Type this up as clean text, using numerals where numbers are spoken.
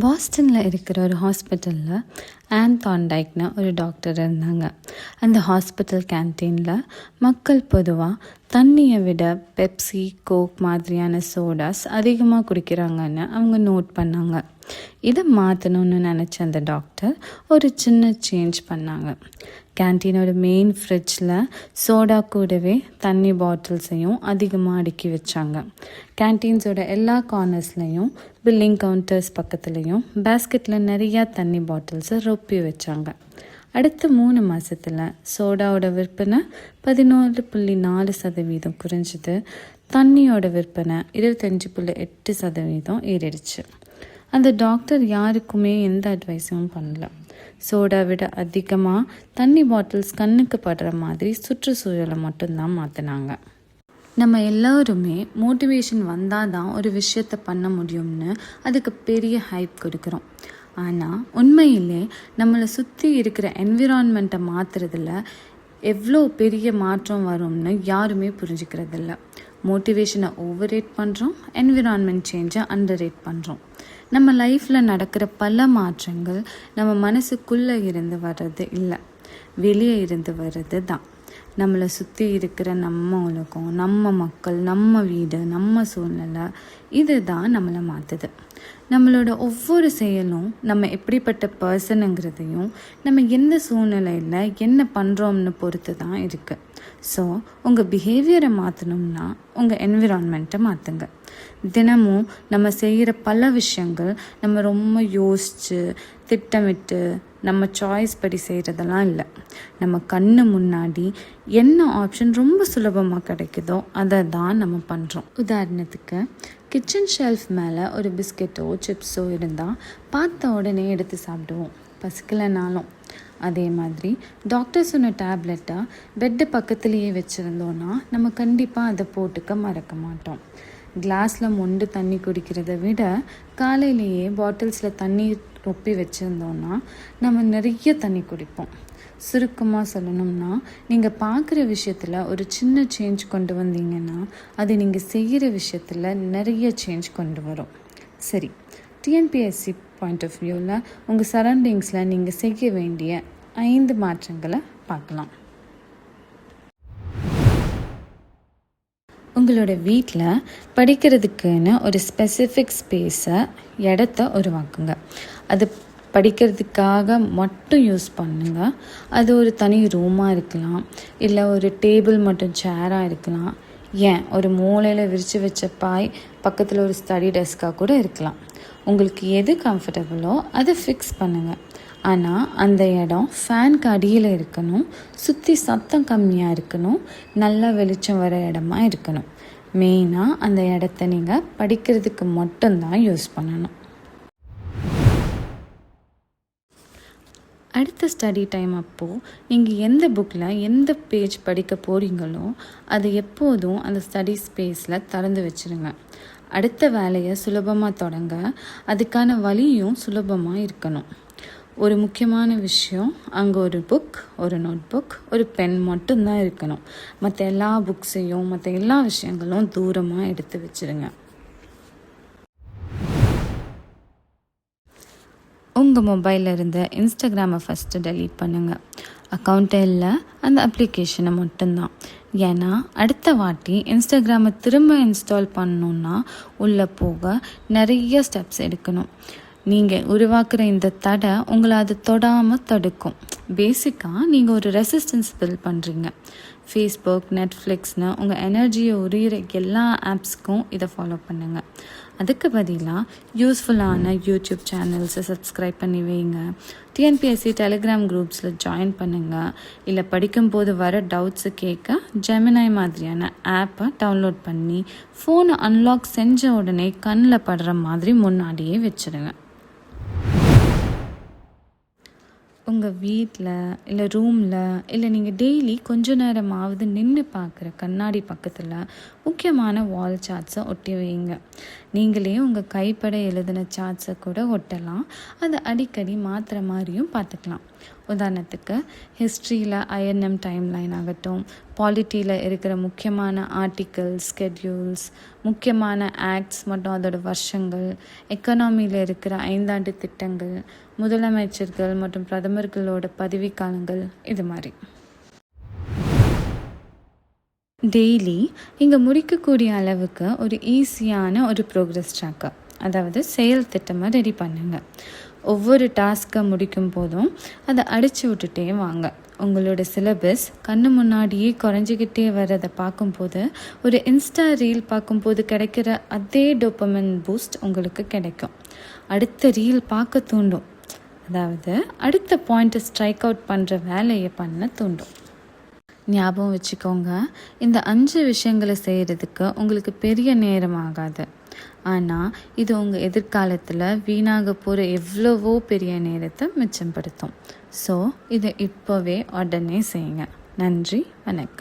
பாஸ்டனில் இருக்கிற ஒரு ஹாஸ்பிட்டலில் ஆன் தான்டைக்னு ஒரு டாக்டர் இருந்தாங்க. அந்த ஹாஸ்பிட்டல் கேன்டீனில் மக்கள் பொதுவாக தண்ணியை விட பெப்சி, கோக் மாதிரியான சோடாஸ் அதிகமாக குடிக்கிறாங்கன்னு அவங்க நோட் பண்ணாங்க. இதை மாற்றணும்னு நினச்ச அந்த டாக்டர் ஒரு சின்ன சேஞ்ச் பண்ணாங்க. கேன்டீனோட மெயின் ஃப்ரிட்ஜில் சோடா கூடவே தண்ணி பாட்டில்ஸையும் அதிகமாக அடுக்கி வச்சாங்க. கேன்டீன்ஸோட எல்லா கார்னர்ஸ்லையும் பில்லிங் கவுண்டர்ஸ் பக்கத்துலேயும் பேஸ்கெட்டில் நிறையா தண்ணி பாட்டில்ஸை ரொப்பி வச்சாங்க. அடுத்த 3 மாதத்தில் சோடாவோட விற்பனை 14.4% குறைஞ்சிது. தண்ணியோட விற்பனை 25.8% ஏறிடுச்சு. அந்த டாக்டர் யாருக்குமே எந்த அட்வைஸும் பண்ணல. சோடா விட அதிகமாக தண்ணி பாட்டில்ஸ் கண்ணுக்கு படுற மாதிரி சுற்றுச்சூழலை மட்டும்தான் மாற்றினாங்க. நம்ம எல்லோருமே மோட்டிவேஷன் வந்தால் தான் ஒரு விஷயத்தை பண்ண முடியும்னு அதுக்கு பெரிய ஹைப் கொடுக்குறோம். ஆனால் உண்மையிலே நம்மளை சுற்றி இருக்கிற என்விரான்மெண்ட்டை மாற்றுறதில்ல எவ்வளோ பெரிய மாற்றம் வரும்னு யாருமே புரிஞ்சுக்கிறதில்ல. மோட்டிவேஷனை ஓவர் ரேட் பண்ணுறோம், என்விரான்மெண்ட் சேஞ்சை அண்டர் ரேட் பண்ணுறோம். நம்ம லைஃப்பில் நடக்கிற பல மாற்றங்கள் நம்ம மனசுக்குள்ளே இருந்து வர்றது இல்லை, வெளியே இருந்து வர்றது தான். நம்மளை சுற்றி இருக்கிற நம்ம உலகம், நம்ம மக்கள், நம்ம வீடு, நம்ம சூழ்நிலை, இது தான் நம்மளை மாற்றுது. நம்மளோட ஒவ்வொரு செயலும் நம்ம எப்படிப்பட்ட பர்சனுங்கிறதையும் நம்ம எந்த சூழ்நிலையில் என்ன பண்ணுறோம்னு பொறுத்து தான் இருக்குது. ஸோ உங்கள் பிஹேவியரை மாற்றணும்னா உங்கள் என்விரான்மெண்ட்டை மாற்றுங்க. தினமும் நம்ம செய்கிற பல விஷயங்கள் நம்ம ரொம்ப யோசித்து திட்டமிட்டு நம்ம சாய்ஸ் படி செய்கிறதெல்லாம் இல்லை. நம்ம கண்ணு முன்னாடி என்ன ஆப்ஷன் ரொம்ப சுலபமாக கிடைக்குதோ அதை தான் நம்ம பண்ணுறோம். உதாரணத்துக்கு கிச்சன் ஷெல்ஃப் மேலே ஒரு பிஸ்கெட்டோ சிப்ஸோ இருந்தால் பார்த்த உடனே எடுத்து சாப்பிடுவோம், பசிக்கலைனாலும். அதே மாதிரி டாக்டர் சொன்ன டேப்லெட்டை பெட்டு பக்கத்துலேயே வச்சுருந்தோன்னா நம்ம கண்டிப்பாக அதை போட்டுக்க மறக்க மாட்டோம். கிளாஸில் மொண்டு தண்ணி குடிக்கிறத விட காலையிலேயே பாட்டில்ஸில் தண்ணி ரொப்பி வச்சுருந்தோன்னா நம்ம நிறைய தண்ணி குடிப்போம். சுருக்கமாக சொல்லணும்னா, நீங்கள் பார்க்குற விஷயத்தில் ஒரு சின்ன சேஞ்ச் கொண்டு வந்தீங்கன்னா அது நீங்கள் செய்கிற விஷயத்தில் நிறைய சேஞ்ச் கொண்டு வரும். சரி, டிஎன்பிஎஸ்சி பாயிண்ட் ஆஃப் வியூவில் உங்கள் சரௌண்டிங்ஸில் நீங்கள் செய்ய வேண்டிய 5 மாற்றங்களை பார்க்கலாம். உங்களோட வீட்டில் படிக்கிறதுக்குன்னு ஒரு ஸ்பெசிஃபிக் ஸ்பேஸை, இடத்த உருவாக்குங்க. அது படிக்கிறதுக்காக மட்டும் யூஸ் பண்ணுங்க. அது ஒரு தனி ரூமாக இருக்கலாம், இல்லை ஒரு டேபிள் மட்டும் சேராக இருக்கலாம், ஏன் ஒரு மூலையில் விரித்து வச்ச பாய் பக்கத்தில் ஒரு ஸ்டடி டெஸ்க்காக கூட இருக்கலாம். உங்களுக்கு எது கம்ஃபர்டபுளோ அதை ஃபிக்ஸ் பண்ணுங்கள். ஆனால் அந்த இடம் ஃபேனுக்கு அடியில் இருக்கணும், சுற்றி சத்தம் கம்மியாக இருக்கணும், நல்லா வெளிச்சம் வர இடமா இருக்கணும். மெயினாக அந்த இடத்த நீங்கள் படிக்கிறதுக்கு மட்டும்தான் யூஸ் பண்ணணும். அடுத்த ஸ்டடி டைம் அப்போது நீங்கள் எந்த புக்கில் எந்த பேஜ் படிக்க போகிறீங்களோ அதை எப்போதும் அந்த ஸ்டடி ஸ்பேஸில் திறந்து வச்சுருங்க. அடுத்த வேலையை சுலபமாக தொடங்க அதுக்கான வழியும் சுலபமாக இருக்கணும். ஒரு முக்கியமான விஷயம், அங்கே ஒரு புக், ஒரு நோட் புக், ஒரு பென் மட்டும்தான் இருக்கணும். மற்ற எல்லா புக்ஸையும் மற்ற எல்லா விஷயங்களும் தூரமாக எடுத்து வச்சுருங்க. உங்கள் மொபைலில் இருந்த இன்ஸ்டாகிராமை ஃபஸ்ட்டு டெலீட் பண்ணுங்கள். அக்கௌண்ட்டே இல்லை, அந்த அப்ளிகேஷனை மட்டும்தான். ஏன்னா அடுத்த வாட்டி இன்ஸ்டாகிராமை திரும்ப இன்ஸ்டால் பண்ணணுன்னா உள்ளே போக நிறைய ஸ்டெப்ஸ் எடுக்கணும். நீங்கள் உருவாக்குற இந்த தடை உங்களை அது தொடாமல் தடுக்கும். பேசிக்காக நீங்கள் ஒரு ரெசிஸ்டன்ஸ் பில்ட் பண்ணுறீங்க. ஃபேஸ்புக், நெட்ஃப்ளிக்ஸ்னு உங்கள் எனர்ஜியை உரிகிற எல்லா ஆப்ஸ்க்கும் இதை ஃபாலோ பண்ணுங்கள். அதுக்கு பதிலாக யூஸ்ஃபுல்லான யூடியூப் சேனல்ஸை சப்ஸ்கிரைப் பண்ணி வைங்க. டிஎன்பிஎஸ்சி டெலிகிராம் குரூப்ஸில் ஜாயின் பண்ணுங்கள். இல்லை படிக்கும்போது வர டவுட்ஸு கேட்க ஜெமினாய் மாதிரியான ஆப்பை டவுன்லோட் பண்ணி ஃபோனை அன்லாக் செஞ்ச உடனே கண்ணில் படுற மாதிரி முன்னாடியே வச்சுடுங்க. உங்கள் வீட்டில் இல்லை ரூமில் இல்லை நீங்கள் டெய்லி கொஞ்ச நேரமாவது நின்று பார்க்குற கண்ணாடி பக்கத்தில் முக்கியமான வால் சார்ட்ஸை ஒட்டி வைங்க. நீங்களே உங்கள் கைப்பட எழுதின சார்ட்ஸை கூட ஒட்டலாம். அதை அடிக்கடி மாற்றுற மாதிரியும் பார்த்துக்கலாம். உதாரணத்துக்கு ஹிஸ்ட்ரியில் ஐஎன்எம் டைம்லைன் ஆகட்டும், பாலிட்டியில் இருக்கிற முக்கியமான ஆர்டிகல்ஸ், ஸ்கெட்யூல்ஸ், முக்கியமான ஆக்ட்ஸ் மற்றும் அதோட வருஷங்கள், எக்கனாமியில் இருக்கிற 5 ஆண்டு திட்டங்கள், முதலமைச்சர்கள் மற்றும் பிரதமர்களோட பதவிக்காலங்கள், இது மாதிரி. டெய்லி இங்கே முடிக்கக்கூடிய அளவுக்கு ஒரு ஈஸியான ஒரு ப்ரோக்ரஸ் ட்ராக்கர், அதாவது செயல் திட்டமாக ரெடி பண்ணுங்க. ஒவ்வொரு டாஸ்க்கை முடிக்கும் போதும் அதை அடித்து விட்டுட்டே வாங்க. உங்களோட சிலபஸ் கண்ணு முன்னாடியே குறைஞ்சிக்கிட்டே வர்றதை பார்க்கும்போது, ஒரு இன்ஸ்டா ரீல் பார்க்கும்போது கிடைக்கிற அதே டோபமைன் பூஸ்ட் உங்களுக்கு கிடைக்கும். அடுத்த ரீல் பார்க்க தூண்டும், அதாவது அடுத்த பாயிண்ட்டை ஸ்ட்ரைக் அவுட் பண்ணுற வேலையை பண்ண தூண்டும். ஞாபகம் வச்சுக்கோங்க, இந்த 5 விஷயங்களை செய்கிறதுக்கு உங்களுக்கு பெரிய நேரம் ஆகாது. ஆனால் இது உங்கள் எதிர்காலத்தில் வீணாக போகிற எவ்வளவோ பெரிய நேரத்தை மிச்சப்படுத்தும். ஸோ இதை இப்போவே உடனே செய்யுங்க. நன்றி, வணக்கம்.